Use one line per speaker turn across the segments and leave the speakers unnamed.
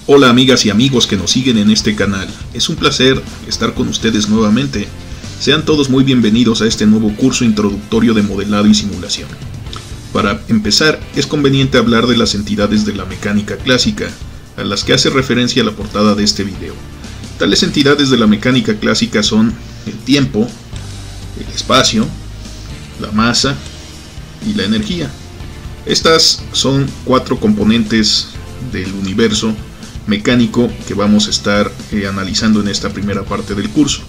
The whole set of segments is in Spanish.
Hola amigas y amigos que nos siguen en este canal, es un placer estar con ustedes nuevamente. Sean todos muy bienvenidos a este nuevo curso introductorio de modelado y simulación. Para empezar, es conveniente hablar de las entidades de la mecánica clásica, a las que hace referencia la portada de este video. Tales entidades de la mecánica clásica son el tiempo, el espacio, la masa y la energía. Estas son 4 componentes del universo mecánico que vamos a estar analizando en esta primera parte del curso,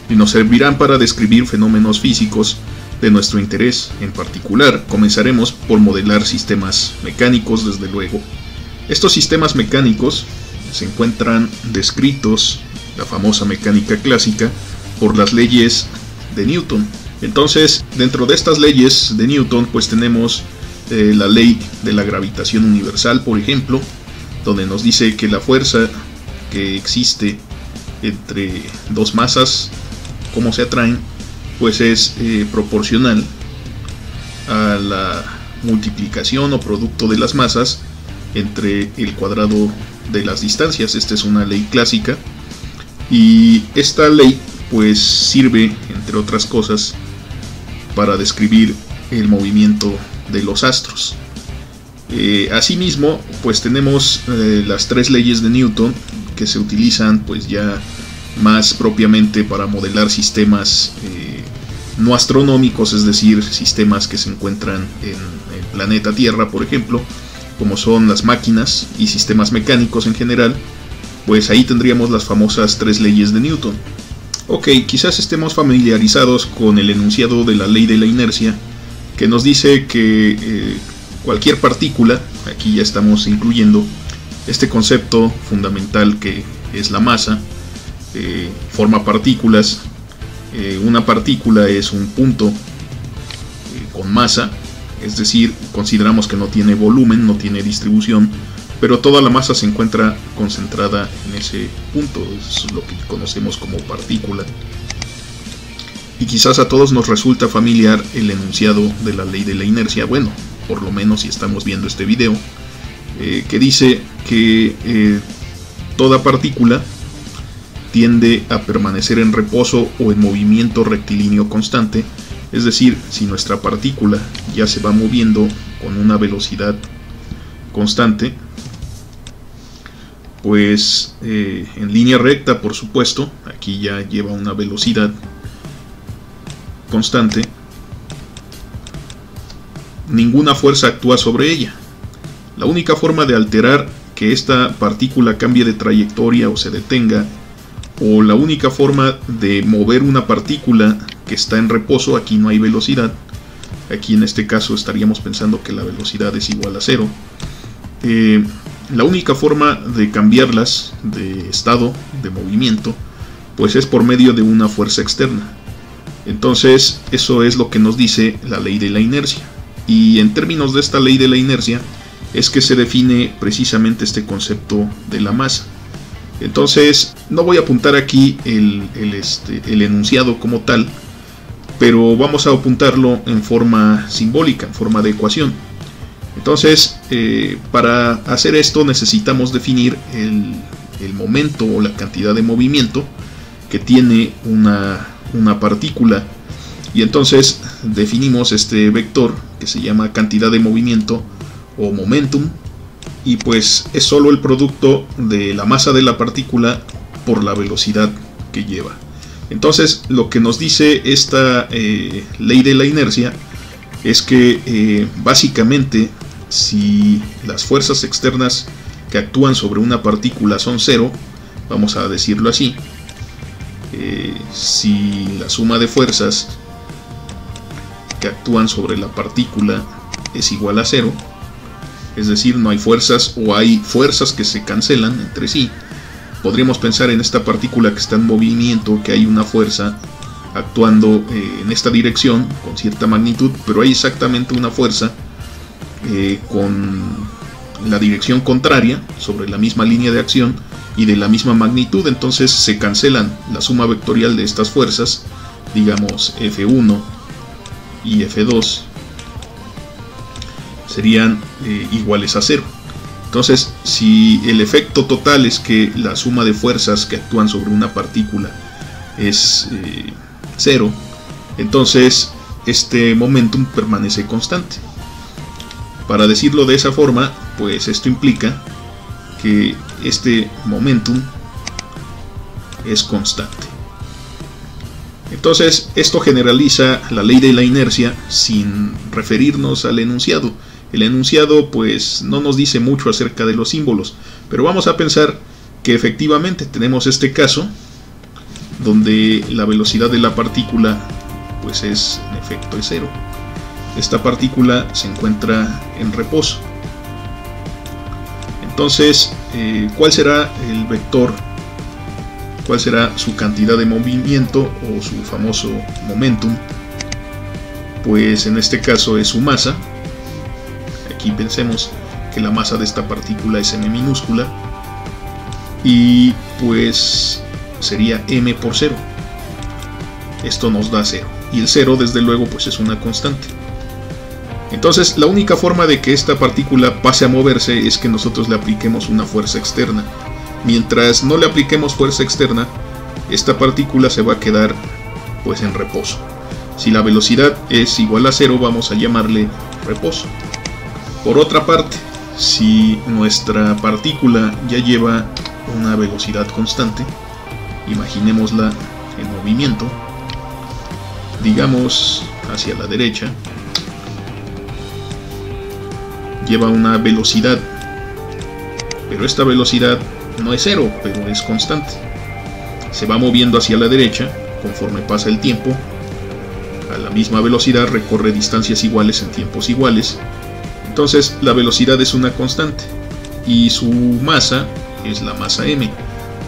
y nos servirán para describir fenómenos físicos de nuestro interés. En particular, comenzaremos por modelar sistemas mecánicos, desde luego. Estos sistemas mecánicos se encuentran descritos, la famosa mecánica clásica, por las leyes de Newton. Entonces, dentro de estas leyes de Newton, pues tenemos la ley de la gravitación universal, por ejemplo, donde nos dice que la fuerza que existe entre dos masas, como se atraen, pues es proporcional a la multiplicación o producto de las masas entre el cuadrado de las distancias. Esta es una ley clásica, y esta ley pues sirve, entre otras cosas, para describir el movimiento de los astros. Asimismo, pues tenemos las 3 leyes de Newton, que se utilizan pues ya más propiamente para modelar sistemas no astronómicos, es decir, sistemas que se encuentran en el planeta Tierra, por ejemplo, como son las máquinas y sistemas mecánicos en general. Pues ahí tendríamos las famosas 3 leyes de Newton. Ok, quizás estemos familiarizados con el enunciado de la ley de la inercia, que nos dice que cualquier partícula, aquí ya estamos incluyendo este concepto fundamental que es la masa, forma partículas. Una partícula es un punto con masa, es decir, consideramos que no tiene volumen, no tiene distribución, pero toda la masa se encuentra concentrada en ese punto. Es lo que conocemos como partícula. Y quizás a todos nos resulta familiar el enunciado de la ley de la inercia, bueno, por lo menos si estamos viendo este video, que dice que toda partícula tiende a permanecer en reposo o en movimiento rectilíneo constante. Es decir, si nuestra partícula ya se va moviendo con una velocidad constante, pues en línea recta, por supuesto, aquí ya lleva una velocidad constante, ninguna fuerza actúa sobre ella. La única forma de alterar que esta partícula cambie de trayectoria o se detenga, o la única forma de mover una partícula que está en reposo, aquí no hay velocidad, aquí en este caso estaríamos pensando que la velocidad es igual a 0, la única forma de cambiarlas de estado, de movimiento, pues es por medio de una fuerza externa. Entonces eso es lo que nos dice la ley de la inercia, y en términos de esta ley de la inercia es que se define precisamente este concepto de la masa. Entonces no voy a apuntar aquí el enunciado como tal, pero vamos a apuntarlo en forma simbólica, en forma de ecuación. Entonces para hacer esto necesitamos definir el momento o la cantidad de movimiento que tiene una partícula, y entonces definimos este vector que se llama cantidad de movimiento o momentum, y pues es solo el producto de la masa de la partícula por la velocidad que lleva. Entonces lo que nos dice esta ley de la inercia es que básicamente, si las fuerzas externas que actúan sobre una partícula son 0, vamos a decirlo así, si la suma de fuerzas que actúan sobre la partícula es igual a 0, es decir, no hay fuerzas o hay fuerzas que se cancelan entre sí, podríamos pensar en esta partícula que está en movimiento, que hay una fuerza actuando en esta dirección con cierta magnitud, pero hay exactamente una fuerza con la dirección contraria sobre la misma línea de acción y de la misma magnitud. Entonces se cancelan la suma vectorial de estas fuerzas, digamos F1 y F2 serían iguales a 0. Entonces, si el efecto total es que la suma de fuerzas que actúan sobre una partícula es 0, entonces este momentum permanece constante. Para decirlo de esa forma, pues esto implica que este momentum es constante. Entonces, esto generaliza la ley de la inercia sin referirnos al enunciado. El enunciado pues no nos dice mucho acerca de los símbolos, pero vamos a pensar que efectivamente tenemos este caso donde la velocidad de la partícula pues es en efecto es 0. Esta partícula se encuentra en reposo. Entonces, ¿cuál será el vector? ¿Cuál será su cantidad de movimiento o su famoso momentum? Pues en este caso es su masa. Aquí pensemos que la masa de esta partícula es m minúscula y pues sería m por 0. Esto nos da 0 y el 0 desde luego pues es una constante. Entonces la única forma de que esta partícula pase a moverse es que nosotros le apliquemos una fuerza externa. Mientras no le apliquemos fuerza externa, esta partícula se va a quedar pues en reposo. Si la velocidad es igual a 0, vamos a llamarle reposo. Por otra parte, si nuestra partícula ya lleva una velocidad constante, imaginémosla en movimiento, digamos hacia la derecha, lleva una velocidad, pero esta velocidad no es 0, pero es constante. Se va moviendo hacia la derecha conforme pasa el tiempo. A la misma velocidad recorre distancias iguales en tiempos iguales. Entonces la velocidad es una constante y su masa es la masa m.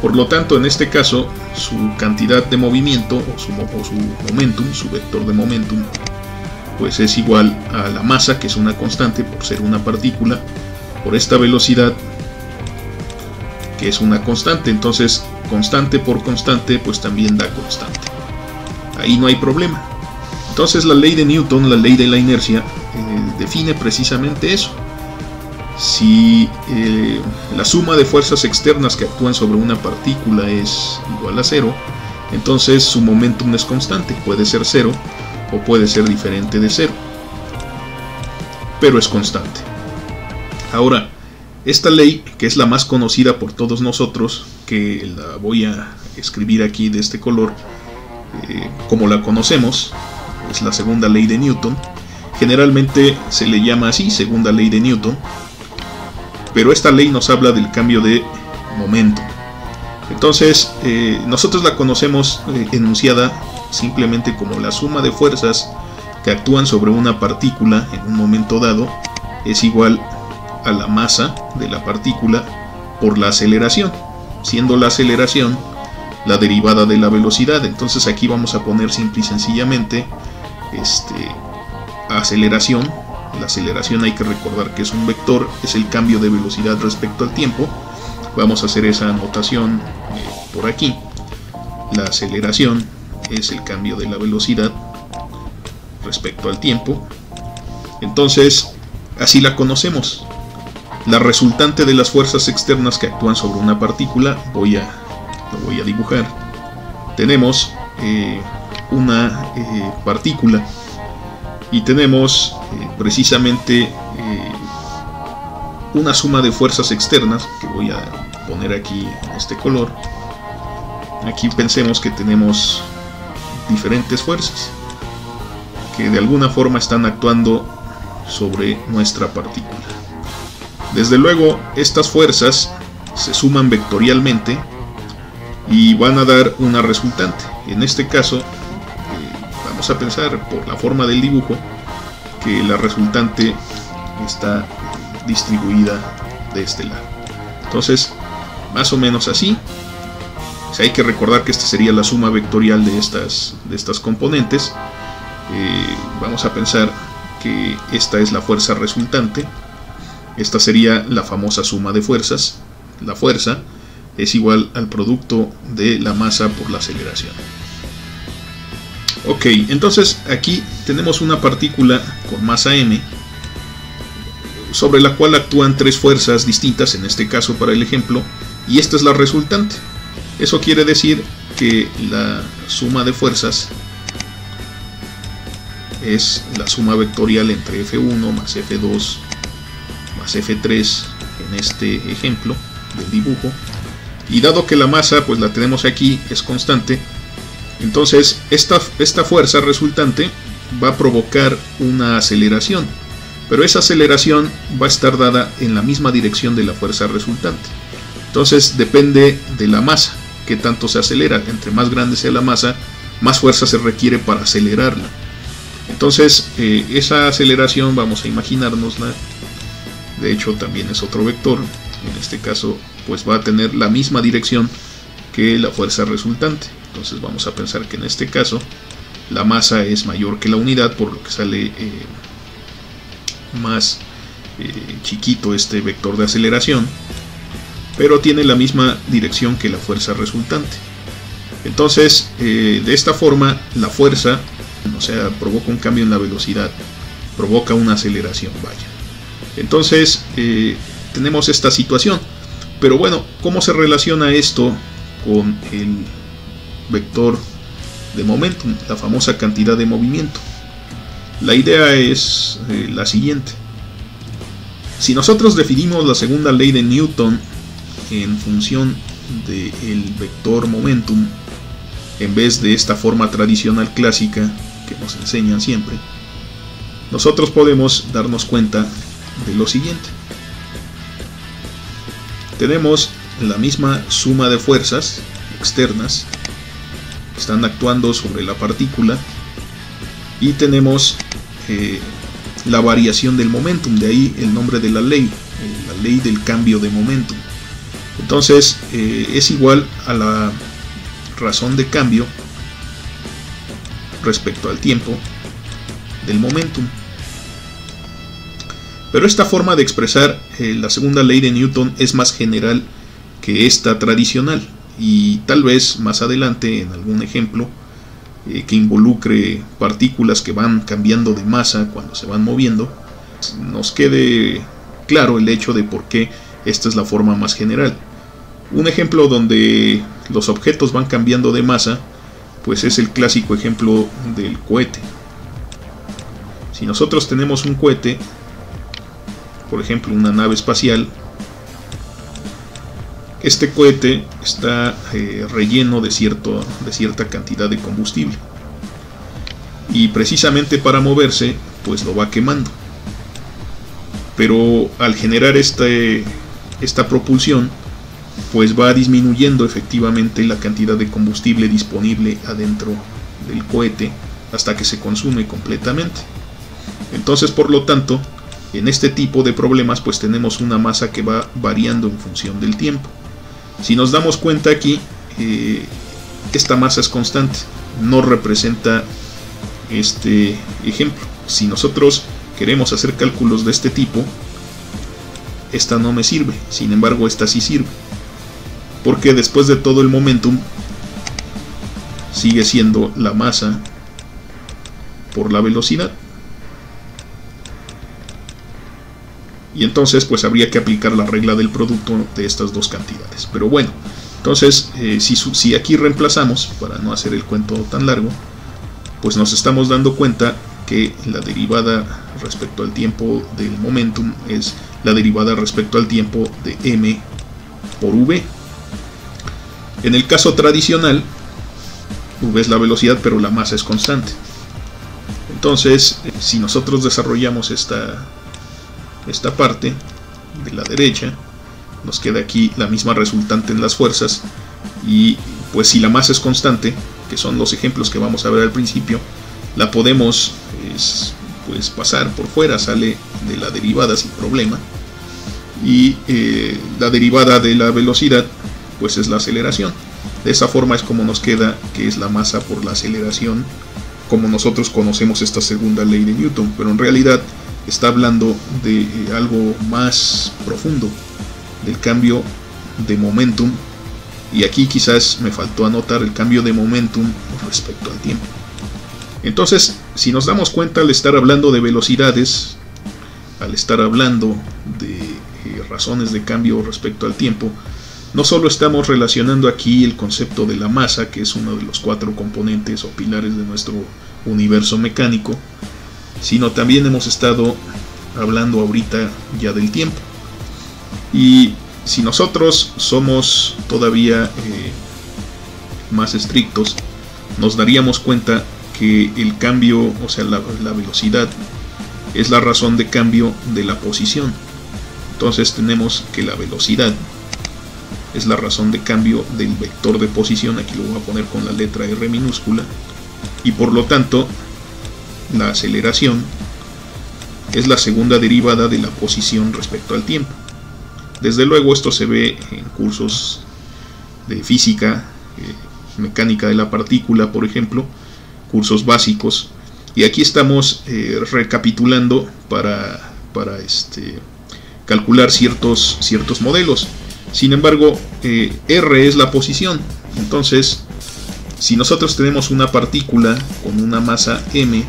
Por lo tanto, en este caso, su cantidad de movimiento o su momentum, su vector de momentum, pues es igual a la masa, que es una constante por ser una partícula, por esta velocidad, que es una constante. Entonces, constante por constante, pues también da constante. Ahí no hay problema. Entonces, la ley de Newton, la ley de la inercia, define precisamente eso. Si la suma de fuerzas externas que actúan sobre una partícula es igual a 0, entonces su momentum es constante. Puede ser 0 o puede ser diferente de 0, pero es constante. Ahora, esta ley, que es la más conocida por todos nosotros, que la voy a escribir aquí de este color, como la conocemos, es la segunda ley de Newton. Generalmente se le llama así, segunda ley de Newton, pero esta ley nos habla del cambio de momento. Entonces, nosotros la conocemos enunciada simplemente como la suma de fuerzas que actúan sobre una partícula en un momento dado es igual a la masa de la partícula por la aceleración, siendo la aceleración la derivada de la velocidad. Entonces aquí vamos a poner simple y sencillamente aceleración. La aceleración hay que recordar que es un vector, es el cambio de velocidad respecto al tiempo. Vamos a hacer esa anotación por aquí. La aceleración es el cambio de la velocidad respecto al tiempo. Entonces, así la conocemos. La resultante de las fuerzas externas que actúan sobre una partícula, lo voy a dibujar. Tenemos una partícula y tenemos precisamente una suma de fuerzas externas que voy a poner aquí en este color. Aquí pensemos que tenemos diferentes fuerzas que de alguna forma están actuando sobre nuestra partícula. Desde luego, estas fuerzas se suman vectorialmente y van a dar una resultante. En este caso, vamos a pensar por la forma del dibujo que la resultante está distribuida de este lado. Entonces, más o menos así. O sea, hay que recordar que esta sería la suma vectorial de estas componentes. Vamos a pensar que esta es la fuerza resultante. Esta sería la famosa suma de fuerzas. La fuerza es igual al producto de la masa por la aceleración. Ok, entonces aquí tenemos una partícula con masa m. sobre la cual actúan tres fuerzas distintas, en este caso para el ejemplo, y esta es la resultante. Eso quiere decir que la suma de fuerzas es la suma vectorial entre F1 más F2 más F3 en este ejemplo del dibujo, y dado que la masa pues la tenemos aquí, es constante, entonces esta fuerza resultante va a provocar una aceleración, pero esa aceleración va a estar dada en la misma dirección de la fuerza resultante. Entonces depende de la masa, que tanto se acelera. Entre más grande sea la masa, más fuerza se requiere para acelerarla. Entonces esa aceleración vamos a imaginárnosla, de hecho también es otro vector, en este caso pues va a tener la misma dirección que la fuerza resultante. Entonces vamos a pensar que en este caso la masa es mayor que la unidad, por lo que sale más chiquito este vector de aceleración, pero tiene la misma dirección que la fuerza resultante. Entonces de esta forma la fuerza, o sea, provoca un cambio en la velocidad, provoca una aceleración, vaya. Entonces tenemos esta situación, pero bueno, ¿cómo se relaciona esto con el vector de momentum, la famosa cantidad de movimiento? La idea es la siguiente. Si nosotros definimos la segunda ley de Newton en función del vector momentum, en vez de esta forma tradicional clásica que nos enseñan siempre, nosotros podemos darnos cuenta de lo siguiente. Tenemos la misma suma de fuerzas externas que están actuando sobre la partícula, y tenemos la variación del momentum, de ahí el nombre de la ley del cambio de momentum. Entonces es igual a la razón de cambio respecto al tiempo del momentum. Pero esta forma de expresar la segunda ley de Newton es más general que esta tradicional, y tal vez más adelante en algún ejemplo que involucre partículas que van cambiando de masa cuando se van moviendo, nos quede claro el hecho de por qué esta es la forma más general. Un ejemplo donde los objetos van cambiando de masa pues es el clásico ejemplo del cohete. Si nosotros tenemos un cohete, por ejemplo una nave espacial, este cohete está relleno de cierta cantidad de combustible, y precisamente para moverse pues lo va quemando, pero al generar esta propulsión pues va disminuyendo efectivamente la cantidad de combustible disponible adentro del cohete hasta que se consume completamente. Entonces, por lo tanto, en este tipo de problemas pues tenemos una masa que va variando en función del tiempo. Si nos damos cuenta aquí, esta masa es constante, no representa este ejemplo. Si nosotros queremos hacer cálculos de este tipo, esta no me sirve, sin embargo esta sí sirve, porque después de todo el momentum sigue siendo la masa por la velocidad, y entonces pues habría que aplicar la regla del producto de estas dos cantidades. Pero bueno, entonces si aquí reemplazamos, para no hacer el cuento tan largo, pues nos estamos dando cuenta que la derivada respecto al tiempo del momentum es la derivada respecto al tiempo de m por v. En el caso tradicional, v es la velocidad, pero la masa es constante. Entonces, si nosotros desarrollamos esta parte de la derecha, nos queda aquí la misma resultante en las fuerzas, y pues si la masa es constante, que son los ejemplos que vamos a ver al principio, la podemos pues pasar por fuera, sale de la derivada sin problema, y la derivada de la velocidad pues es la aceleración. De esa forma es como nos queda que es la masa por la aceleración, como nosotros conocemos esta segunda ley de Newton, pero en realidad está hablando de algo más profundo, del cambio de momentum, y aquí quizás me faltó anotar el cambio de momentum respecto al tiempo. Entonces, si nos damos cuenta, al estar hablando de velocidades, al estar hablando de razones de cambio respecto al tiempo, no solo estamos relacionando aquí el concepto de la masa, que es uno de los 4 componentes o pilares de nuestro universo mecánico, sino también hemos estado hablando ahorita ya del tiempo. Y si nosotros somos todavía más estrictos, nos daríamos cuenta que el cambio, o sea, la velocidad, es la razón de cambio de la posición. Entonces tenemos que la velocidad es la razón de cambio del vector de posición, aquí lo voy a poner con la letra R minúscula, y por lo tanto la aceleración es la segunda derivada de la posición respecto al tiempo. Desde luego esto se ve en cursos de física, mecánica de la partícula, por ejemplo, cursos básicos, y aquí estamos recapitulando para calcular ciertos modelos. Sin embargo, R es la posición. Entonces, si nosotros tenemos una partícula con una masa m,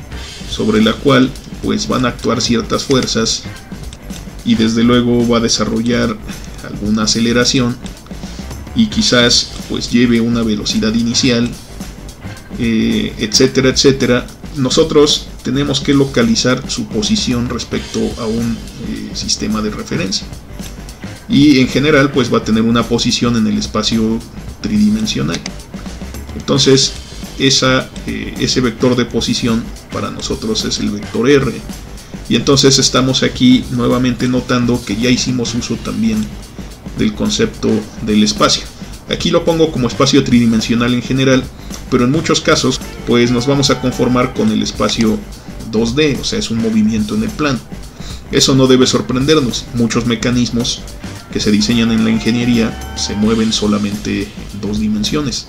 sobre la cual pues van a actuar ciertas fuerzas, y desde luego va a desarrollar alguna aceleración, y quizás pues lleve una velocidad inicial, etcétera, etcétera, nosotros tenemos que localizar su posición respecto a un sistema de referencia. Y en general pues va a tener una posición en el espacio tridimensional. Entonces ese vector de posición para nosotros es el vector R. Y entonces estamos aquí nuevamente notando que ya hicimos uso también del concepto del espacio. Aquí lo pongo como espacio tridimensional en general, pero en muchos casos pues nos vamos a conformar con el espacio 2D, o sea, es un movimiento en el plano. Eso no debe sorprendernos. Muchos mecanismos que se diseñan en la ingeniería se mueven solamente en 2 dimensiones.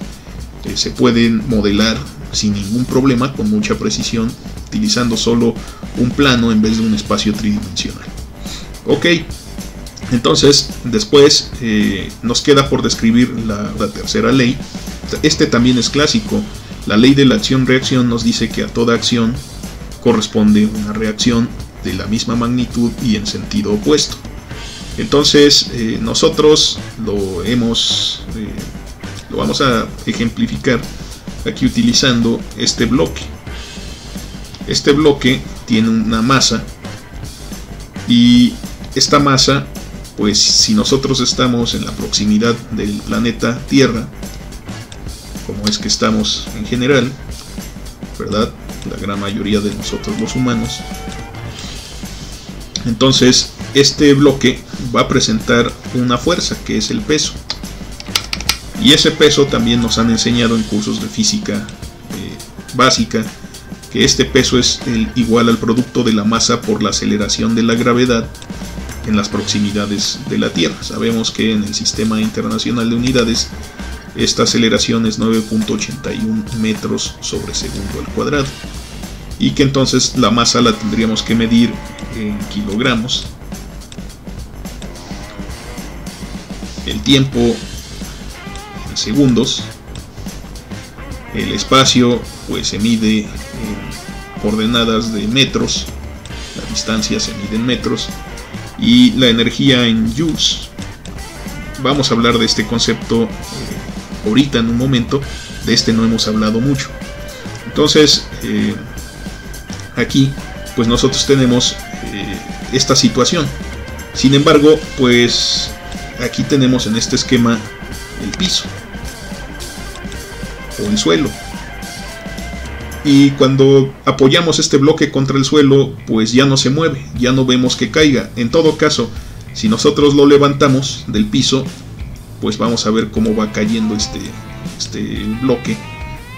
Se pueden modelar sin ningún problema, con mucha precisión, utilizando solo un plano en vez de un espacio tridimensional. Ok, entonces después nos queda por describir la tercera ley. Este también es clásico. La ley de la acción-reacción nos dice que a toda acción corresponde una reacción de la misma magnitud y en sentido opuesto. Entonces nosotros lo vamos a ejemplificar aquí utilizando este bloque. Este bloque tiene una masa, y esta masa, pues si nosotros estamos en la proximidad del planeta Tierra, como es que estamos en general, ¿verdad? La gran mayoría de nosotros los humanos, entonces este bloque va a presentar una fuerza que es el peso. Y ese peso también nos han enseñado en cursos de física básica, que este peso es igual al producto de la masa por la aceleración de la gravedad en las proximidades de la Tierra. Sabemos que en el Sistema Internacional de Unidades esta aceleración es 9.81 metros sobre segundo al cuadrado, y que entonces la masa la tendríamos que medir en kilogramos, el tiempo en segundos, el espacio pues se mide en coordenadas de metros, la distancia se mide en metros, y la energía en joules. Vamos a hablar de este concepto ahorita en un momento. De este no hemos hablado mucho. Entonces aquí pues nosotros tenemos esta situación. Sin embargo, pues aquí tenemos en este esquema el piso o el suelo, y cuando apoyamos este bloque contra el suelo pues ya no se mueve, ya no vemos que caiga. En todo caso, si nosotros lo levantamos del piso, pues vamos a ver cómo va cayendo este bloque,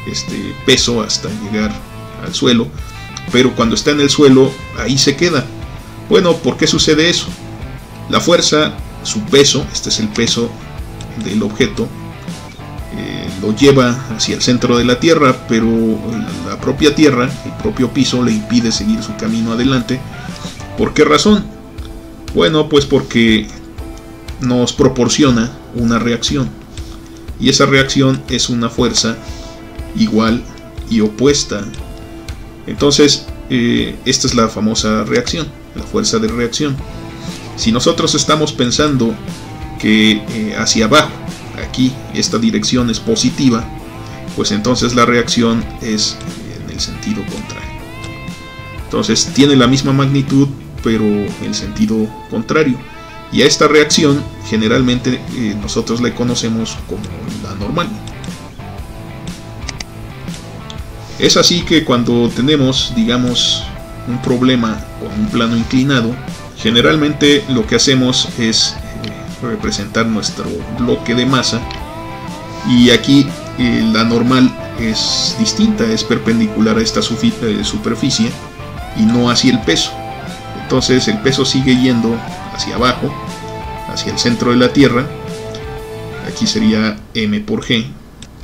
este peso, hasta llegar al suelo. Pero cuando está en el suelo, ahí se queda. Bueno, ¿por qué sucede eso? La fuerza, su peso, este es el peso del objeto, lo lleva hacia el centro de la Tierra, pero la propia Tierra, el propio piso, le impide seguir su camino adelante. ¿Por qué razón? Bueno, pues porque nos proporciona una reacción, y esa reacción es una fuerza igual y opuesta. Entonces esta es la famosa reacción. la fuerza de reacción. Si nosotros estamos pensando que hacia abajo, aquí, esta dirección es positiva, pues entonces la reacción es en el sentido contrario. Entonces tiene la misma magnitud, pero en sentido contrario. Y a esta reacción generalmente nosotros la conocemos como la normal. Es así que cuando tenemos, digamos, un problema con un plano inclinado, generalmente lo que hacemos es representar nuestro bloque de masa, y aquí la normal es distinta, es perpendicular a esta superficie y no hacia el peso. Entonces el peso sigue yendo hacia abajo, hacia el centro de la Tierra. Aquí sería m por g.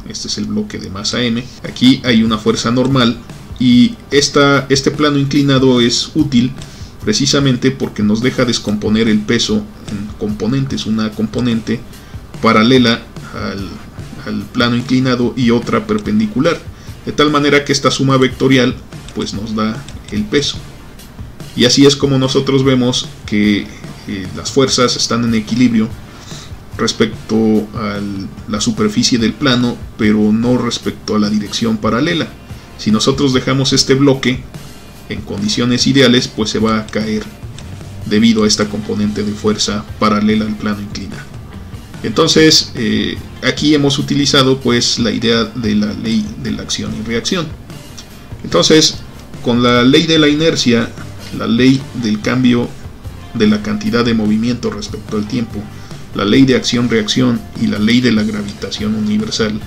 Este es el bloque de masa m. Aquí hay una fuerza normal, y este plano inclinado es útil precisamente porque nos deja descomponer el peso en componentes, una componente paralela al plano inclinado y otra perpendicular, de tal manera que esta suma vectorial pues nos da el peso. Y así es como nosotros vemos que las fuerzas están en equilibrio respecto a la superficie del plano, pero no respecto a la dirección paralela. Si nosotros dejamos este bloque en condiciones ideales, pues se va a caer debido a esta componente de fuerza paralela al plano inclinado. Entonces aquí hemos utilizado pues la idea de la ley de la acción y reacción. Entonces, con la ley de la inercia, la ley del cambio de la cantidad de movimiento respecto al tiempo, la ley de acción-reacción y la ley de la gravitación universal,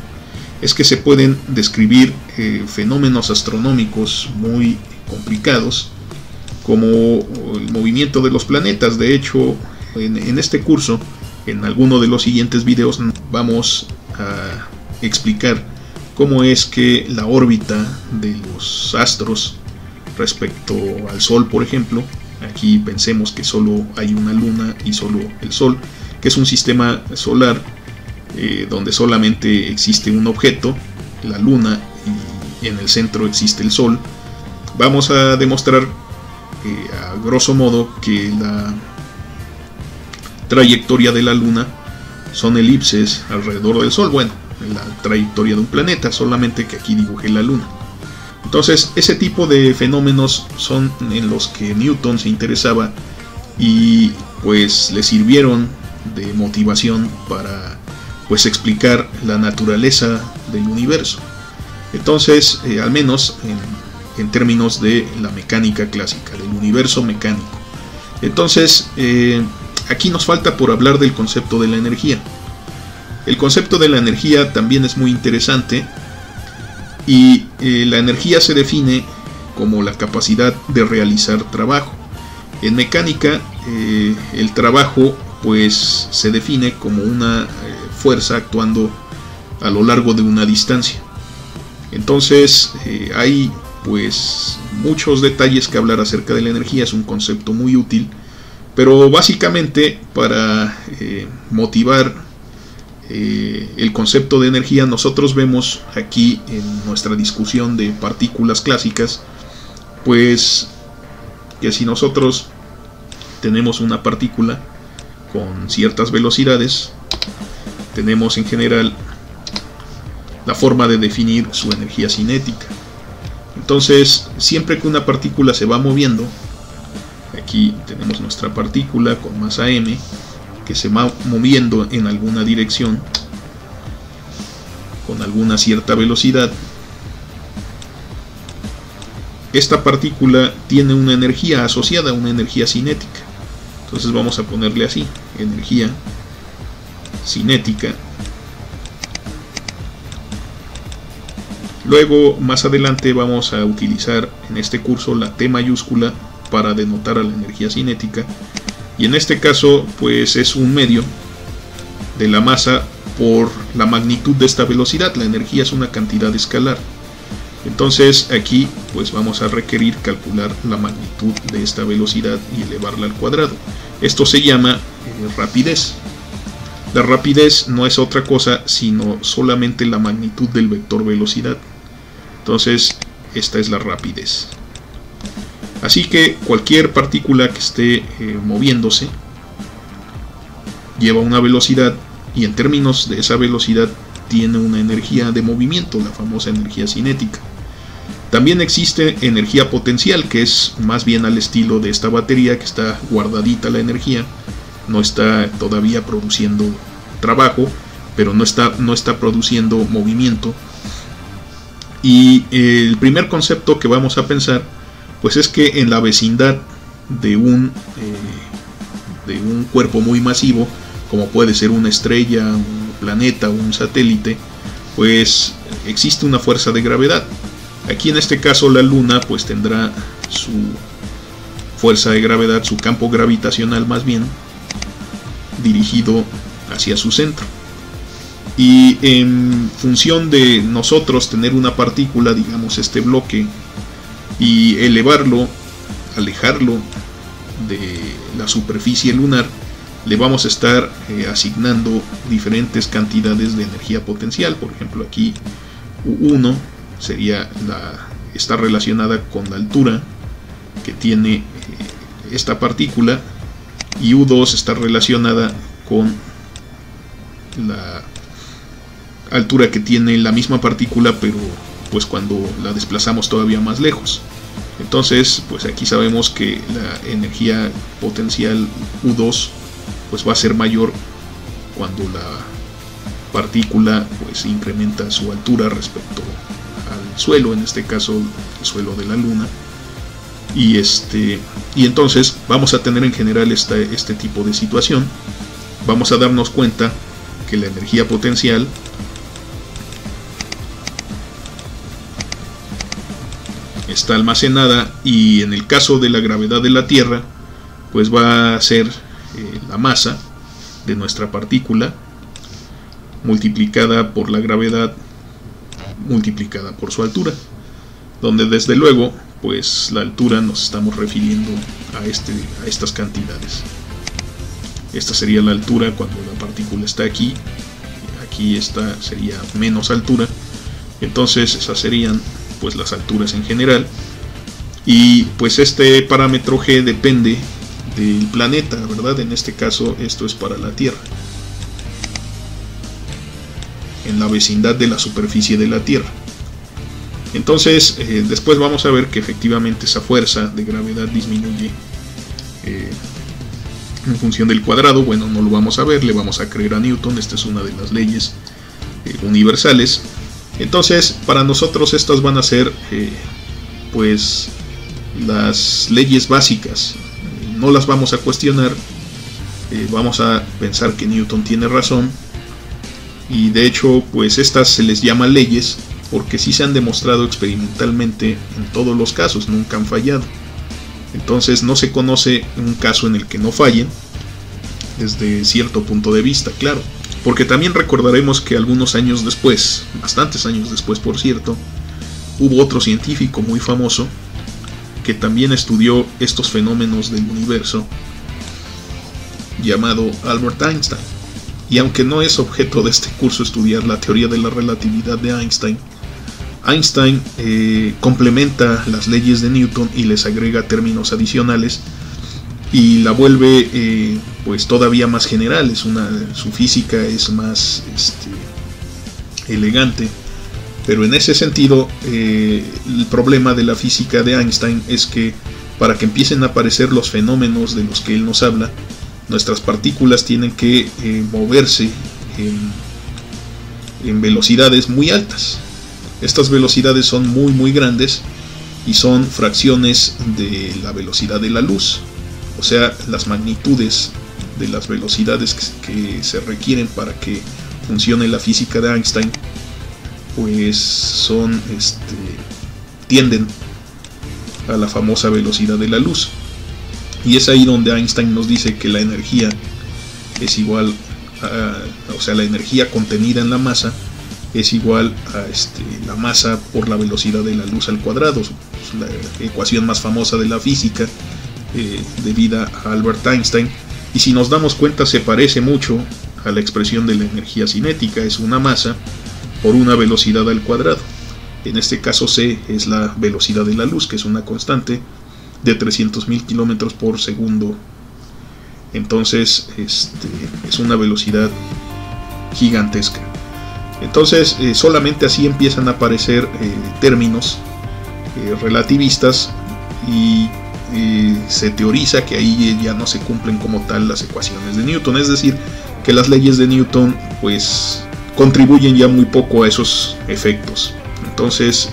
es que se pueden describir fenómenos astronómicos muy complicados, como el movimiento de los planetas. De hecho, en este curso, en alguno de los siguientes videos, vamos a explicar cómo es que la órbita de los astros respecto al Sol, por ejemplo, aquí pensemos que solo hay una luna y solo el Sol, que es un sistema solar donde solamente existe un objeto, la luna, y en el centro existe el Sol. Vamos a demostrar a grosso modo que la trayectoria de la luna son elipses alrededor del Sol. Bueno, la trayectoria de un planeta, solamente que aquí dibujé la luna. Entonces, ese tipo de fenómenos son en los que Newton se interesaba, y pues le sirvieron de motivación para pues explicar la naturaleza del universo. Entonces, al menos en términos de la mecánica clásica, del universo mecánico. Entonces, aquí nos falta por hablar del concepto de la energía. El concepto de la energía también es muy interesante, y la energía se define como la capacidad de realizar trabajo. En mecánica, el trabajo pues se define como una fuerza actuando a lo largo de una distancia. Entonces hay pues muchos detalles que hablar acerca de la energía. Es un concepto muy útil, pero básicamente para motivar el concepto de energía, nosotros vemos aquí en nuestra discusión de partículas clásicas, pues que si nosotros tenemos una partícula con ciertas velocidades, tenemos en general la forma de definir su energía cinética. Entonces, siempre que una partícula se va moviendo, aquí tenemos nuestra partícula con masa m, que se va moviendo en alguna dirección con alguna cierta velocidad. Esta partícula tiene una energía asociada, una energía cinética. Entonces vamos a ponerle así, energía cinética. Luego, más adelante, vamos a utilizar en este curso la T mayúscula para denotar a la energía cinética. Y en este caso, pues es un medio de la masa por la magnitud de esta velocidad. La energía es una cantidad escalar. Entonces aquí pues vamos a requerir calcular la magnitud de esta velocidad y elevarla al cuadrado. Esto se llama rapidez. La rapidez no es otra cosa sino solamente la magnitud del vector velocidad. Entonces esta es la rapidez. Así que cualquier partícula que esté moviéndose lleva una velocidad, y en términos de esa velocidad tiene una energía de movimiento, la famosa energía cinética. También existe energía potencial, que es más bien al estilo de esta batería, que está guardadita la energía, no está todavía produciendo trabajo, pero no está produciendo movimiento. Y el primer concepto que vamos a pensar, pues es que en la vecindad de un cuerpo muy masivo, como puede ser una estrella, un planeta o un satélite, pues existe una fuerza de gravedad. Aquí en este caso la Luna pues tendrá su fuerza de gravedad, su campo gravitacional más bien, dirigido hacia su centro. Y en función de nosotros tener una partícula, digamos este bloque, y elevarlo, alejarlo de la superficie lunar, le vamos a estar asignando diferentes cantidades de energía potencial. Por ejemplo, aquí U1 está relacionada con la altura que tiene esta partícula, y U2 está relacionada con la altura que tiene la misma partícula, pero pues cuando la desplazamos todavía más lejos. Entonces pues aquí sabemos que la energía potencial U2 pues va a ser mayor cuando la partícula pues incrementa su altura respecto al suelo, en este caso el suelo de la Luna. Y entonces vamos a tener en general este tipo de situación. Vamos a darnos cuenta que la energía potencial está almacenada, y en el caso de la gravedad de la Tierra pues va a ser la masa de nuestra partícula multiplicada por la gravedad multiplicada por su altura, donde desde luego pues la altura nos estamos refiriendo a estas cantidades. Esta sería la altura cuando la partícula está aquí, esta sería menos altura. Entonces esas serían pues las alturas en general, y pues este parámetro G depende del planeta, ¿verdad? En este caso esto es para la Tierra, en la vecindad de la superficie de la Tierra. Entonces después vamos a ver que efectivamente esa fuerza de gravedad disminuye en función del cuadrado. Bueno, no lo vamos a ver, le vamos a creer a Newton, esta es una de las leyes universales. Entonces para nosotros estas van a ser pues las leyes básicas, no las vamos a cuestionar, vamos a pensar que Newton tiene razón, y de hecho pues estas se les llama leyes porque sí se han demostrado experimentalmente en todos los casos, nunca han fallado. Entonces no se conoce un caso en el que no fallen, desde cierto punto de vista, claro. Porque también recordaremos que algunos años después, bastantes años después por cierto, hubo otro científico muy famoso que también estudió estos fenómenos del universo, llamado Albert Einstein. Y aunque no es objeto de este curso estudiar la teoría de la relatividad de Einstein, Einstein complementa las leyes de Newton y les agrega términos adicionales y la vuelve pues todavía más general. Su física es más elegante, pero en ese sentido el problema de la física de Einstein es que para que empiecen a aparecer los fenómenos de los que él nos habla, nuestras partículas tienen que moverse en velocidades muy altas. Estas velocidades son muy grandes y son fracciones de la velocidad de la luz. O sea, las magnitudes de las velocidades que se requieren para que funcione la física de Einstein pues tienden a la famosa velocidad de la luz. Y es ahí donde Einstein nos dice que la energía es igual o sea, la energía contenida en la masa es igual a la masa por la velocidad de la luz al cuadrado. Es la ecuación más famosa de la física, debida a Albert Einstein, y si nos damos cuenta se parece mucho a la expresión de la energía cinética. Es una masa por una velocidad al cuadrado. En este caso c es la velocidad de la luz, que es una constante de 300.000 kilómetros por segundo. Entonces es una velocidad gigantesca. Entonces solamente así empiezan a aparecer términos relativistas, y se teoriza que ahí ya no se cumplen como tal las ecuaciones de Newton, es decir, que las leyes de Newton pues contribuyen ya muy poco a esos efectos. Entonces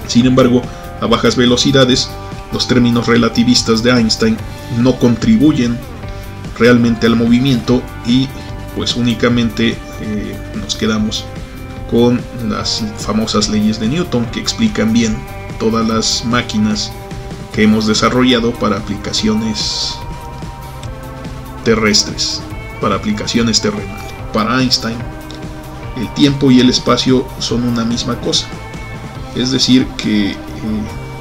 sin embargo, a bajas velocidades los términos relativistas de Einstein no contribuyen realmente al movimiento, y pues únicamente nos quedamos con las famosas leyes de Newton, que explican bien todas las máquinas que hemos desarrollado para aplicaciones terrestres, para aplicaciones terrenales. Para Einstein, el tiempo y el espacio son una misma cosa, es decir, que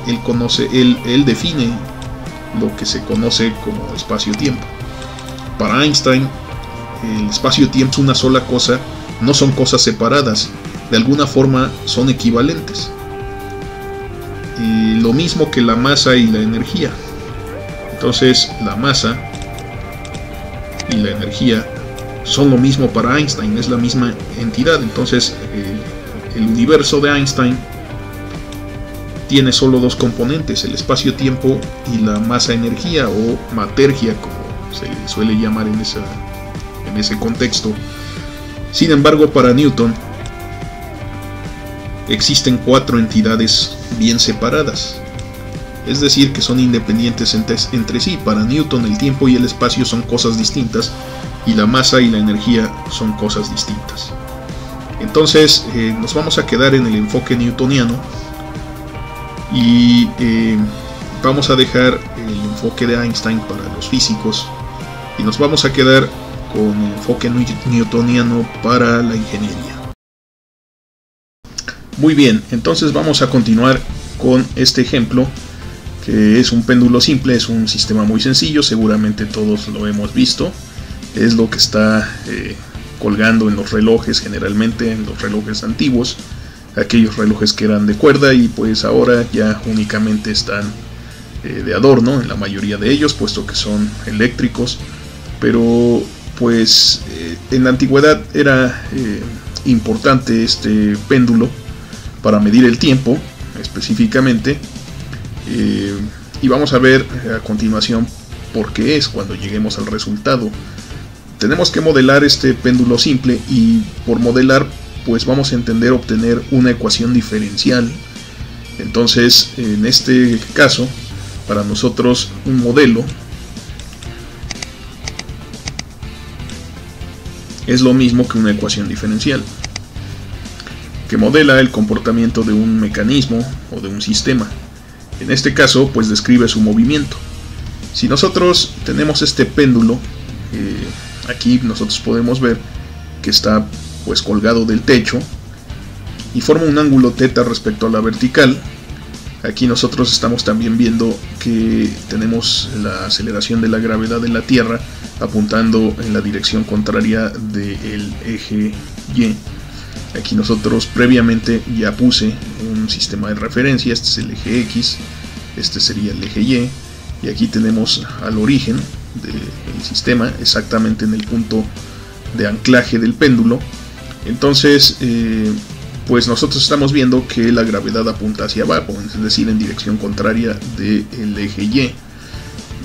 él define lo que se conoce como espacio-tiempo. Para Einstein, el espacio-tiempo es una sola cosa, no son cosas separadas, de alguna forma son equivalentes. Y lo mismo que la masa y la energía. Entonces, la masa y la energía son lo mismo para Einstein, es la misma entidad. Entonces, el universo de Einstein tiene solo dos componentes, el espacio-tiempo y la masa-energía, o matergia, como se le suele llamar en ese contexto. Sin embargo, para Newton existen cuatro entidades bien separadas, es decir, que son independientes entre sí. Para Newton el tiempo y el espacio son cosas distintas, y la masa y la energía son cosas distintas. Entonces nos vamos a quedar en el enfoque newtoniano, y vamos a dejar el enfoque de Einstein para los físicos, y nos vamos a quedar con el enfoque newtoniano para la ingeniería. Muy bien, entonces vamos a continuar con este ejemplo, que es un péndulo simple. Es un sistema muy sencillo, seguramente todos lo hemos visto. Es lo que está colgando en los relojes, generalmente en los relojes antiguos, aquellos relojes que eran de cuerda, y pues ahora ya únicamente están de adorno en la mayoría de ellos, puesto que son eléctricos. Pero pues en la antigüedad era importante este péndulo para medir el tiempo específicamente, y vamos a ver a continuación por qué es cuando lleguemos al resultado. Tenemos que modelar este péndulo simple, y por modelar pues vamos a obtener una ecuación diferencial. Entonces en este caso, para nosotros un modelo es lo mismo que una ecuación diferencial, que modela el comportamiento de un mecanismo o de un sistema. En este caso pues describe su movimiento. Si nosotros tenemos este péndulo, aquí nosotros podemos ver que está pues colgado del techo y forma un ángulo θ respecto a la vertical. Aquí nosotros estamos también viendo que tenemos la aceleración de la gravedad de la Tierra apuntando en la dirección contraria del eje Y. Aquí nosotros previamente ya puse un sistema de referencia. Este es el eje X, este sería el eje Y, y aquí tenemos al origen del sistema, exactamente en el punto de anclaje del péndulo. Entonces pues nosotros estamos viendo que la gravedad apunta hacia abajo, es decir, en dirección contraria del eje Y.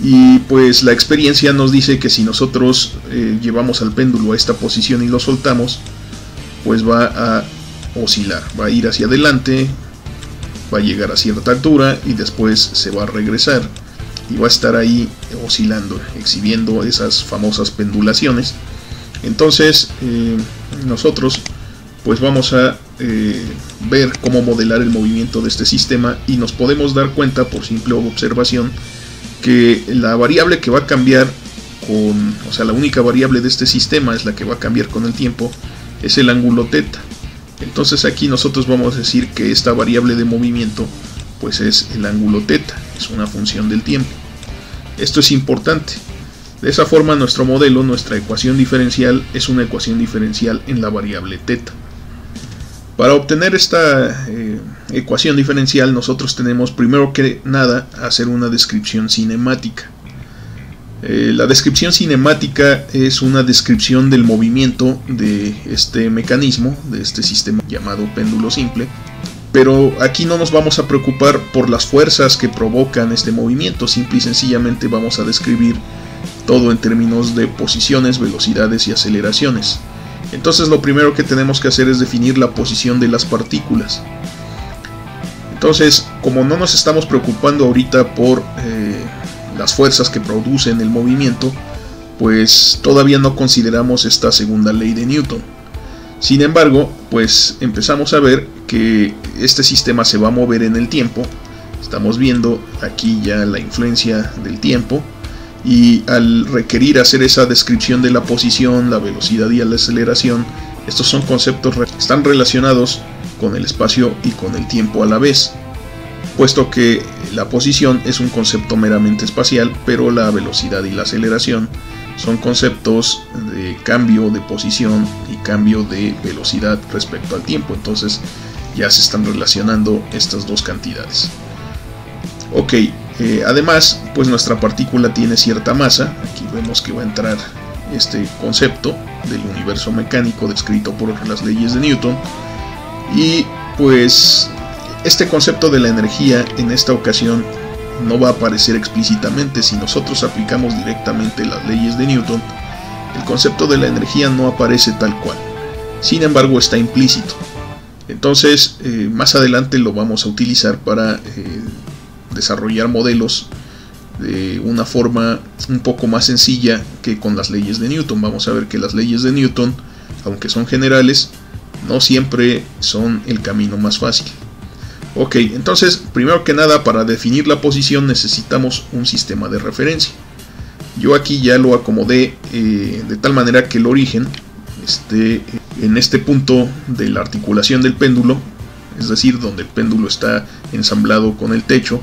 Y pues la experiencia nos dice que si nosotros llevamos al péndulo a esta posición y lo soltamos, pues va a oscilar, va a ir hacia adelante, va a llegar a cierta altura y después se va a regresar y va a estar ahí oscilando, exhibiendo esas famosas pendulaciones. Entonces nosotros pues vamos a ver cómo modelar el movimiento de este sistema, y nos podemos dar cuenta por simple observación que la variable que va a cambiar la única variable de este sistema es la que va a cambiar con el tiempo, es el ángulo θ. Entonces aquí nosotros vamos a decir que esta variable de movimiento pues es el ángulo θ, es una función del tiempo. Esto es importante. De esa forma nuestro modelo, nuestra ecuación diferencial, es una ecuación diferencial en la variable θ. Para obtener esta ecuación diferencial, nosotros tenemos primero que nada hacer una descripción cinemática. La descripción cinemática es una descripción del movimiento de este mecanismo, de este sistema llamado péndulo simple. Pero aquí no nos vamos a preocupar por las fuerzas que provocan este movimiento, simple y sencillamente vamos a describir todo en términos de posiciones, velocidades y aceleraciones. Entonces lo primero que tenemos que hacer es definir la posición de las partículas. Entonces, como no nos estamos preocupando ahorita por las fuerzas que producen el movimiento, pues todavía no consideramos esta segunda ley de Newton. Sin embargo, pues empezamos a ver que este sistema se va a mover en el tiempo. Estamos viendo aquí ya la influencia del tiempo, y al requerir hacer esa descripción de la posición, la velocidad y la aceleración, estos son conceptos que están relacionados con el espacio y con el tiempo a la vez, puesto que la posición es un concepto meramente espacial, pero la velocidad y la aceleración son conceptos de cambio de posición y cambio de velocidad respecto al tiempo. Entonces ya se están relacionando estas dos cantidades. Ok, además, pues nuestra partícula tiene cierta masa. Aquí vemos que va a entrar este concepto del universo mecánico descrito por las leyes de Newton. Y pues este concepto de la energía en esta ocasión no va a aparecer explícitamente. Si nosotros aplicamos directamente las leyes de Newton, el concepto de la energía no aparece tal cual. Sin embargo, está implícito. Entonces, más adelante lo vamos a utilizar para desarrollar modelos de una forma un poco más sencilla que con las leyes de Newton. Vamos a ver que las leyes de Newton, aunque son generales, no siempre son el camino más fácil. Ok, entonces, primero que nada, para definir la posición necesitamos un sistema de referencia. Yo aquí ya lo acomodé de tal manera que el origen esté en este punto de la articulación del péndulo, es decir, donde el péndulo está ensamblado con el techo.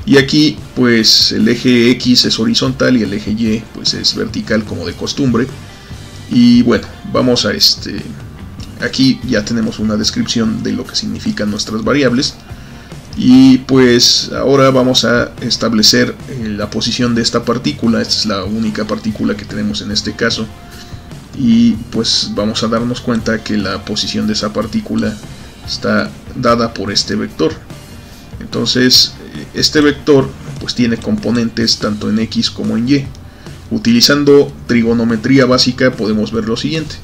Y aquí pues el eje X es horizontal y el eje Y pues es vertical como de costumbre. Y bueno, vamos a aquí ya tenemos una descripción de lo que significan nuestras variables. Y pues ahora vamos a establecer la posición de esta partícula. Esta es la única partícula que tenemos en este caso. Y pues vamos a darnos cuenta que la posición de esa partícula está dada por este vector. Entonces este vector pues tiene componentes tanto en X como en Y. Utilizando trigonometría básica podemos ver lo siguiente.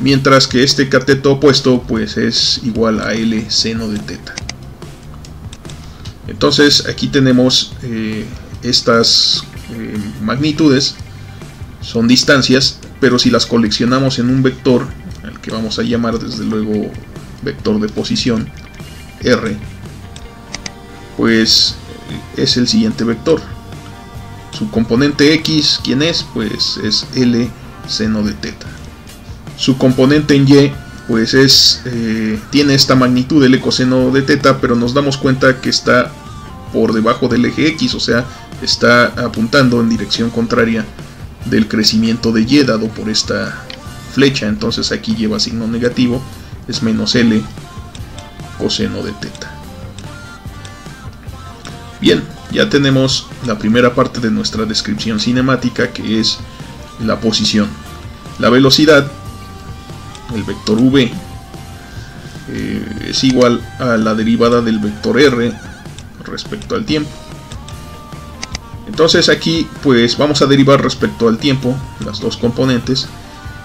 Mientras que este cateto opuesto pues es igual a L seno de teta. Entonces aquí tenemos estas magnitudes, son distancias, pero si las coleccionamos en un vector, al que vamos a llamar desde luego vector de posición, R, pues es el siguiente vector. Su componente X, ¿quién es? Pues es L seno de teta. Su componente en Y, pues tiene esta magnitud, L coseno de teta, pero nos damos cuenta que está por debajo del eje X, o sea, está apuntando en dirección contraria del crecimiento de Y dado por esta flecha. Entonces aquí lleva signo negativo, es menos L coseno de teta. Bien, ya tenemos la primera parte de nuestra descripción cinemática, que es la posición. La velocidad, el vector v, es igual a la derivada del vector r respecto al tiempo. Entonces aquí pues vamos a derivar respecto al tiempo las dos componentes,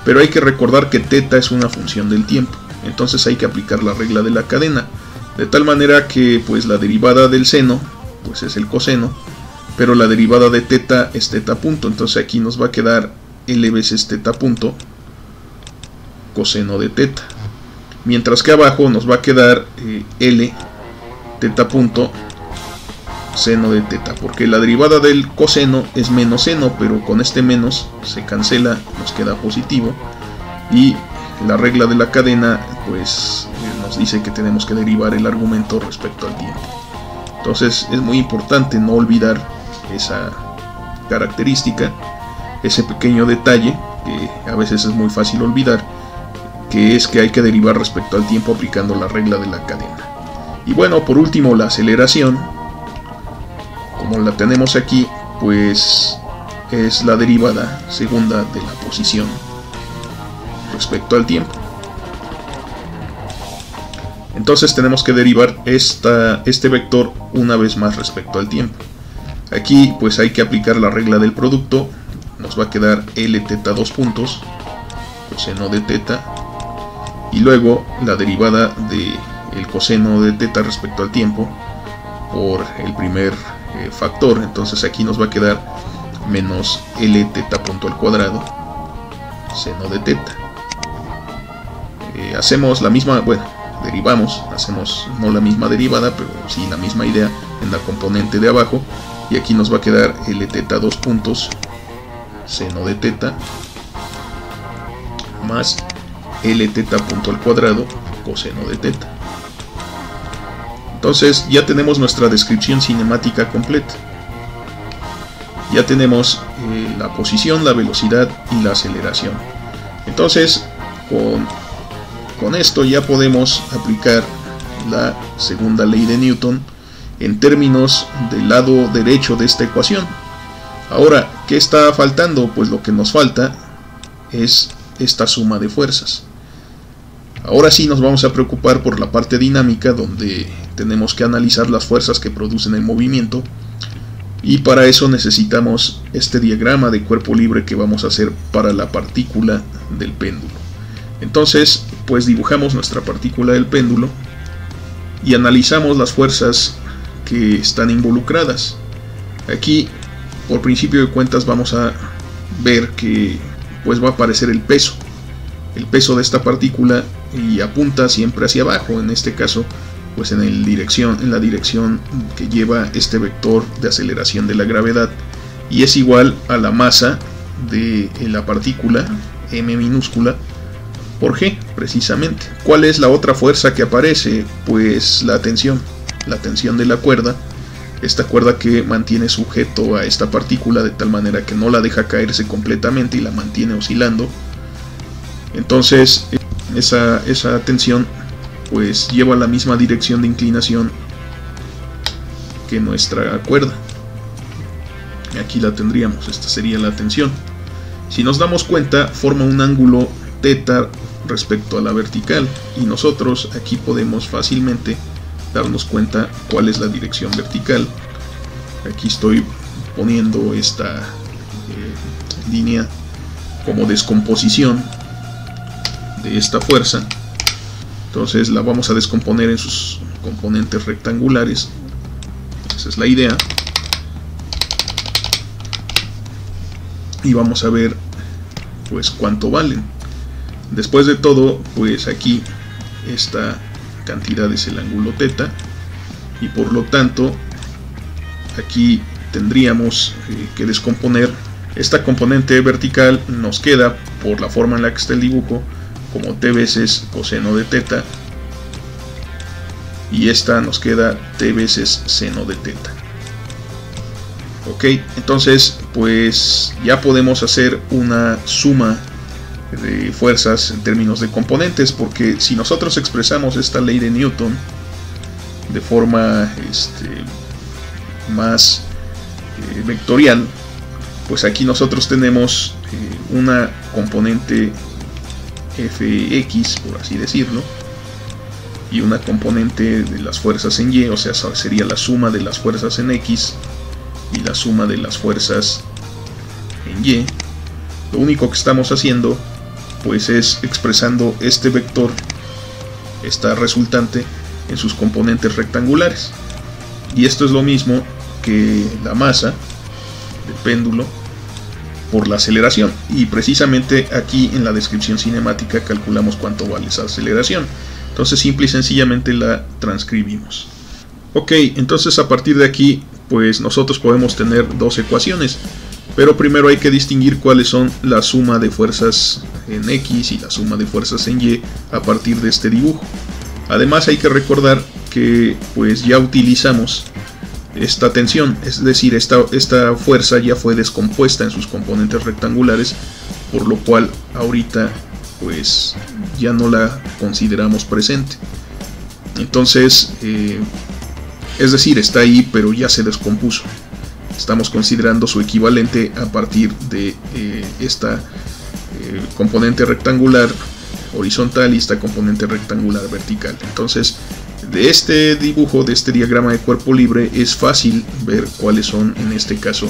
pero hay que recordar que θ es una función del tiempo. Entonces hay que aplicar la regla de la cadena, de tal manera que pues la derivada del seno pues es el coseno, pero la derivada de θ es θ punto. Entonces aquí nos va a quedar L veces θ punto coseno de θ, mientras que abajo nos va a quedar L θ punto seno de θ, porque la derivada del coseno es menos seno, pero con este menos se cancela, nos queda positivo, y la regla de la cadena pues nos dice que tenemos que derivar el argumento respecto al tiempo. Entonces es muy importante no olvidar esa característica, ese pequeño detalle que a veces es muy fácil olvidar, que es que hay que derivar respecto al tiempo aplicando la regla de la cadena. Y bueno, por último, la aceleración, como la tenemos aquí, pues es la derivada segunda de la posición respecto al tiempo. Entonces tenemos que derivar este vector una vez más respecto al tiempo. Aquí pues hay que aplicar la regla del producto. Nos va a quedar L teta 2 puntos, coseno de teta, y luego la derivada del coseno de teta respecto al tiempo por el primer factor. Entonces aquí nos va a quedar menos L teta punto al cuadrado, seno de teta. Hacemos la misma, bueno, derivamos, hacemos no la misma derivada, pero sí la misma idea en la componente de abajo, y aquí nos va a quedar L teta 2 puntos, seno de teta, más L teta punto al cuadrado, coseno de teta. Entonces ya tenemos nuestra descripción cinemática completa. Ya tenemos la posición, la velocidad y la aceleración. Entonces con esto ya podemos aplicar la segunda ley de Newton en términos del lado derecho de esta ecuación. Ahora, ¿qué está faltando? Pues lo que nos falta es esta suma de fuerzas. Ahora sí nos vamos a preocupar por la parte dinámica, donde tenemos que analizar las fuerzas que producen el movimiento, y para eso necesitamos este diagrama de cuerpo libre que vamos a hacer para la partícula del péndulo. Entonces, pues dibujamos nuestra partícula del péndulo y analizamos las fuerzas que están involucradas. Aquí, por principio de cuentas, vamos a ver que pues va a aparecer el peso de esta partícula, y apunta siempre hacia abajo. En este caso, pues en la dirección que lleva este vector de aceleración de la gravedad, y es igual a la masa de la partícula, m minúscula, por g, precisamente. ¿Cuál es la otra fuerza que aparece? Pues la tensión de la cuerda, esta cuerda que mantiene sujeto a esta partícula de tal manera que no la deja caerse completamente y la mantiene oscilando. Entonces esa tensión pues lleva la misma dirección de inclinación que nuestra cuerda. Aquí la tendríamos, esta sería la tensión. Si nos damos cuenta, forma un ángulo teta respecto a la vertical, y nosotros aquí podemos fácilmente darnos cuenta cuál es la dirección vertical. Aquí estoy poniendo esta línea como descomposición de esta fuerza. Entonces la vamos a descomponer en sus componentes rectangulares. Esa es la idea. Y vamos a ver pues cuánto valen. Después de todo, pues aquí esta cantidad es el ángulo teta, y por lo tanto aquí tendríamos que descomponer esta componente vertical. Nos queda, por la forma en la que está el dibujo, como t veces coseno de teta, y esta nos queda t veces seno de teta. Ok, entonces pues ya podemos hacer una suma de fuerzas en términos de componentes, porque si nosotros expresamos esta ley de Newton de forma más vectorial, pues aquí nosotros tenemos una componente Fx, por así decirlo, y una componente de las fuerzas en Y, o sea, sería la suma de las fuerzas en X y la suma de las fuerzas en Y. Lo único que estamos haciendo pues es expresando este vector, esta resultante, en sus componentes rectangulares, y esto es lo mismo que la masa del péndulo por la aceleración, y precisamente aquí en la descripción cinemática calculamos cuánto vale esa aceleración. Entonces simple y sencillamente la transcribimos. Ok, entonces a partir de aquí pues nosotros podemos tener dos ecuaciones, pero primero hay que distinguir cuáles son la suma de fuerzas en X y la suma de fuerzas en Y a partir de este dibujo. Además hay que recordar que pues ya utilizamos esta tensión, es decir, esta fuerza ya fue descompuesta en sus componentes rectangulares, por lo cual ahorita pues ya no la consideramos presente. Entonces, es decir, está ahí, pero ya se descompuso. Estamos considerando su equivalente a partir de esta componente rectangular horizontal y esta componente rectangular vertical. Entonces, de este dibujo, de este diagrama de cuerpo libre, es fácil ver cuáles son en este caso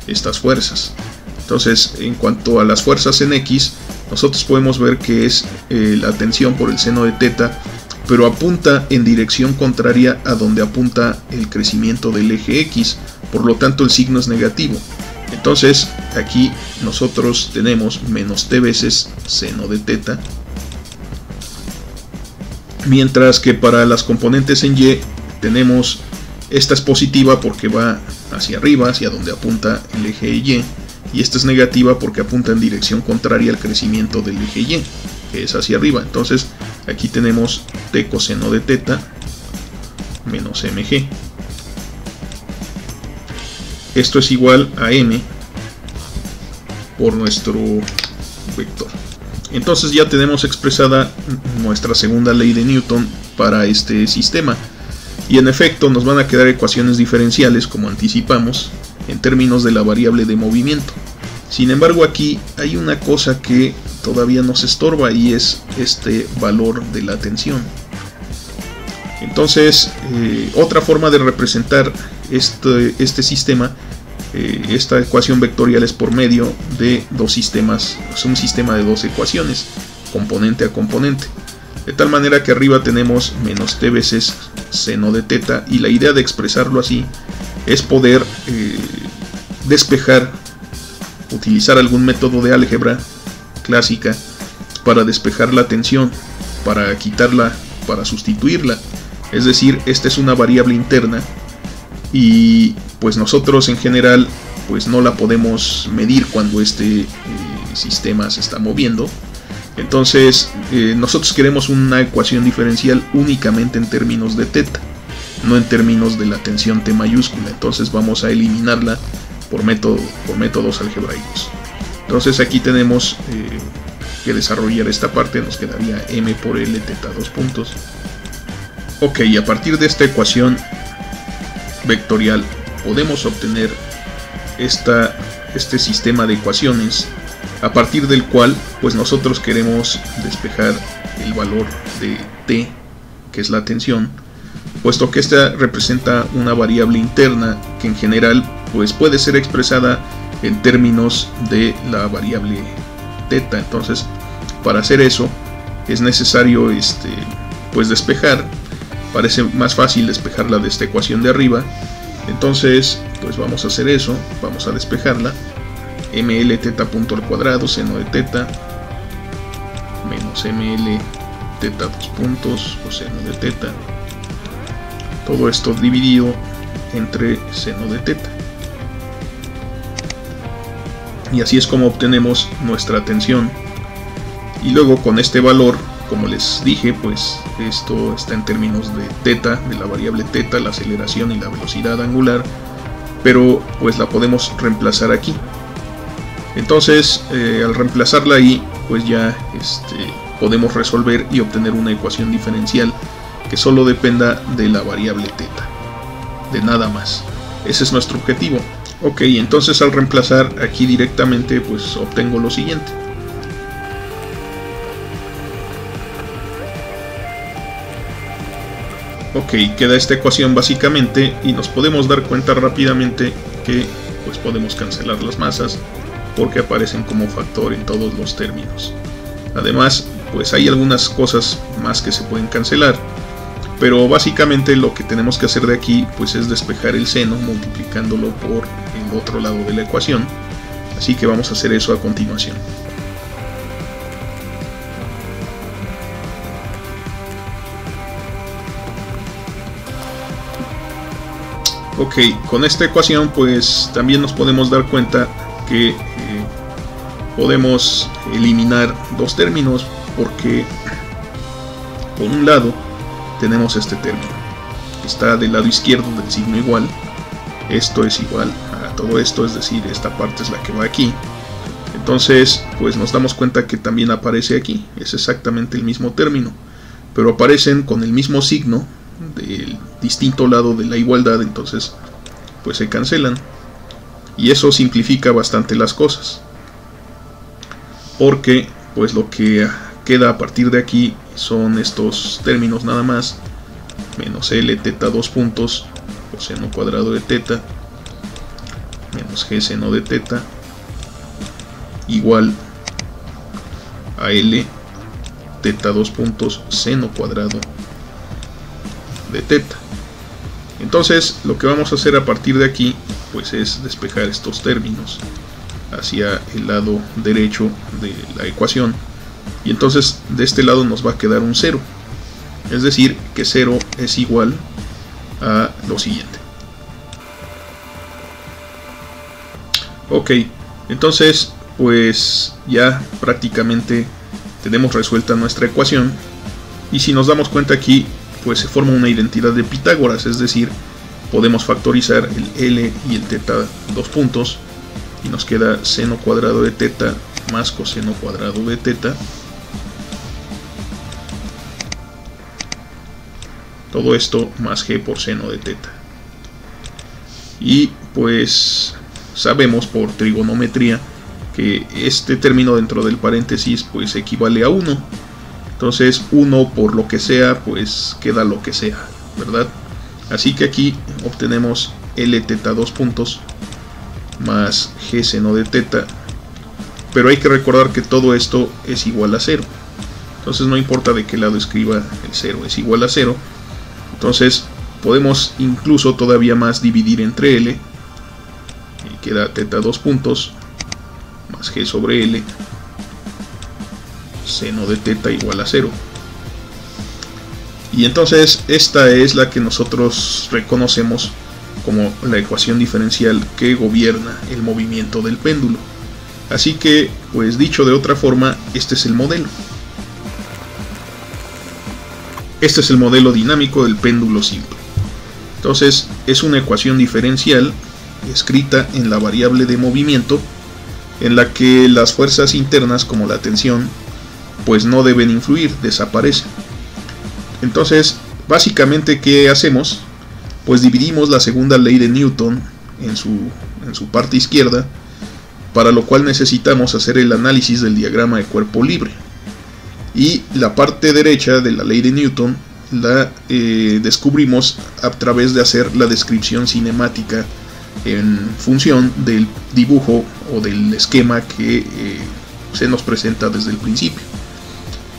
estas fuerzas. Entonces, en cuanto a las fuerzas en X, nosotros podemos ver que es la tensión por el seno de teta, pero apunta en dirección contraria a donde apunta el crecimiento del eje X, por lo tanto el signo es negativo. Entonces aquí nosotros tenemos menos t veces seno de teta, mientras que para las componentes en Y tenemos, esta es positiva porque va hacia arriba, hacia donde apunta el eje Y, y esta es negativa porque apunta en dirección contraria al crecimiento del eje Y, que es hacia arriba. Entonces aquí tenemos t coseno de teta menos mg. Esto es igual a m por nuestro vector. Entonces ya tenemos expresada nuestra segunda ley de Newton para este sistema. Y en efecto nos van a quedar ecuaciones diferenciales, como anticipamos, en términos de la variable de movimiento. Sin embargo, aquí hay una cosa que todavía nos estorba, y es este valor de la tensión. Entonces, otra forma de representar este sistema, esta ecuación vectorial, es por medio de dos sistemas, es un sistema de dos ecuaciones, componente a componente. De tal manera que arriba tenemos menos t veces seno de teta, y la idea de expresarlo así es poder despejar, utilizar algún método de álgebra clásica para despejar la tensión, para quitarla, para sustituirla. Es decir, esta es una variable interna y pues nosotros en general pues no la podemos medir cuando este sistema se está moviendo. Entonces nosotros queremos una ecuación diferencial únicamente en términos de teta, no en términos de la tensión T mayúscula. Entonces vamos a eliminarla por métodos algebraicos. Entonces aquí tenemos que desarrollar esta parte. Nos quedaría m por l teta 2 puntos. Ok, a partir de esta ecuación vectorial podemos obtener este sistema de ecuaciones, a partir del cual pues nosotros queremos despejar el valor de t, que es la tensión, puesto que esta representa una variable interna que en general pues puede ser expresada en términos de la variable teta. Entonces, para hacer eso es necesario pues despejar. Parece más fácil despejarla de esta ecuación de arriba. Entonces pues vamos a hacer eso, vamos a despejarla. ml teta punto al cuadrado seno de teta menos ml teta 2 puntos coseno de teta, todo esto dividido entre seno de teta. Y así es como obtenemos nuestra tensión. Y luego con este valor, como les dije, pues esto está en términos de teta, de la variable teta, la aceleración y la velocidad angular, pero pues la podemos reemplazar aquí. Entonces al reemplazarla ahí, pues ya podemos resolver y obtener una ecuación diferencial que solo dependa de la variable teta, de nada más. Ese es nuestro objetivo. Ok, entonces al reemplazar aquí directamente, pues obtengo lo siguiente. Ok, queda esta ecuación básicamente, y nos podemos dar cuenta rápidamente que pues podemos cancelar las masas porque aparecen como factor en todos los términos. Además, pues hay algunas cosas más que se pueden cancelar, pero básicamente lo que tenemos que hacer de aquí pues es despejar el seno multiplicándolo por el otro lado de la ecuación. Así que vamos a hacer eso a continuación. Ok, con esta ecuación pues también nos podemos dar cuenta que podemos eliminar dos términos, porque por un lado tenemos este término que está del lado izquierdo del signo igual. Esto es igual a todo esto, es decir, esta parte es la que va aquí. Entonces pues nos damos cuenta que también aparece aquí, es exactamente el mismo término, pero aparecen con el mismo signo del distinto lado de la igualdad, entonces pues se cancelan, y eso simplifica bastante las cosas, porque pues lo que queda a partir de aquí son estos términos nada más, menos L teta 2 puntos coseno cuadrado de teta menos G seno de teta igual a L teta 2 puntos seno cuadrado de teta. Entonces lo que vamos a hacer a partir de aquí pues es despejar estos términos hacia el lado derecho de la ecuación, y entonces de este lado nos va a quedar un 0, es decir que 0 es igual a lo siguiente. Ok, entonces pues ya prácticamente tenemos resuelta nuestra ecuación, y si nos damos cuenta aquí pues se forma una identidad de Pitágoras, es decir, podemos factorizar el L y el teta 2 puntos y nos queda seno cuadrado de teta más coseno cuadrado de teta, todo esto más G por seno de teta. Y pues sabemos por trigonometría que este término dentro del paréntesis pues equivale a 1, entonces 1 por lo que sea pues queda lo que sea, ¿verdad? Así que aquí obtenemos L teta 2 puntos más G seno de teta, pero hay que recordar que todo esto es igual a 0, entonces no importa de qué lado escriba el 0, es igual a 0, entonces podemos incluso todavía más dividir entre L, y queda teta 2 puntos más G sobre L seno de teta igual a 0. Y entonces esta es la que nosotros reconocemos como la ecuación diferencial que gobierna el movimiento del péndulo. Así que, pues dicho de otra forma, este es el modelo. Este es el modelo dinámico del péndulo simple. Entonces es una ecuación diferencial escrita en la variable de movimiento, en la que las fuerzas internas como la tensión pues no deben influir, desaparecen. Entonces básicamente ¿qué hacemos? Pues dividimos la segunda ley de Newton en su parte izquierda, para lo cual necesitamos hacer el análisis del diagrama de cuerpo libre, y la parte derecha de la ley de Newton la descubrimos a través de hacer la descripción cinemática en función del dibujo o del esquema que se nos presenta desde el principio.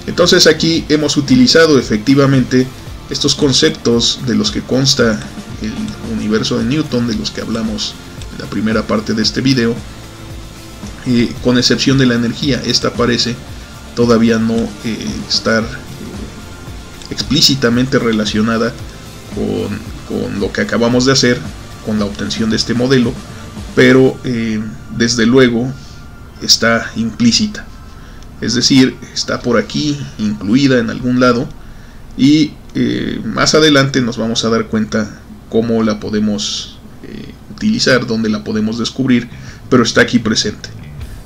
Entonces aquí hemos utilizado efectivamente estos conceptos de los que consta el universo de Newton, de los que hablamos en la primera parte de este video, con excepción de la energía. Esta parece todavía no estar explícitamente relacionada con lo que acabamos de hacer, con la obtención de este modelo, pero desde luego está implícita, es decir, está por aquí incluida en algún lado, y más adelante nos vamos a dar cuenta cómo la podemos utilizar, dónde la podemos descubrir, pero está aquí presente.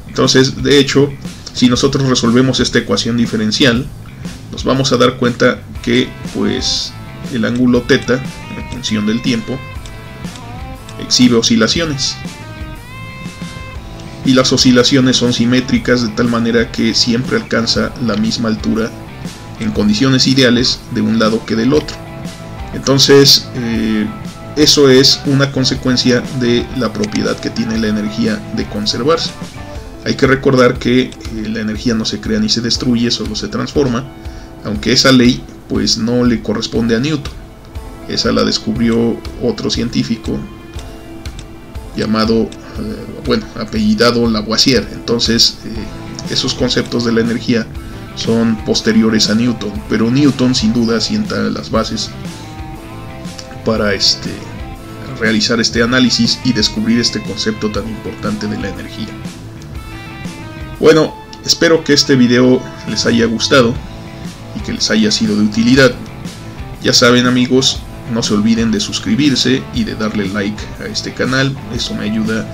Entonces, de hecho, si nosotros resolvemos esta ecuación diferencial, nos vamos a dar cuenta que pues el ángulo teta en función del tiempo exhibe oscilaciones, y las oscilaciones son simétricas de tal manera que siempre alcanza la misma altura en condiciones ideales de un lado que del otro. Entonces eso es una consecuencia de la propiedad que tiene la energía de conservarse. Hay que recordar que la energía no se crea ni se destruye, solo se transforma, aunque esa ley pues no le corresponde a Newton. Esa la descubrió otro científico llamado, apellidado Lavoisier. Entonces esos conceptos de la energía son posteriores a Newton, pero Newton sin duda sienta las bases para realizar este análisis y descubrir este concepto tan importante de la energía. Bueno, espero que este video les haya gustado y que les haya sido de utilidad. Ya saben, amigos, no se olviden de suscribirse y de darle like a este canal, eso me ayuda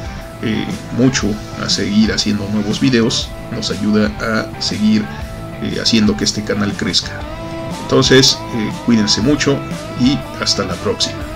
mucho a seguir haciendo nuevos videos, nos ayuda a seguir haciendo que este canal crezca. Entonces, cuídense mucho y hasta la próxima.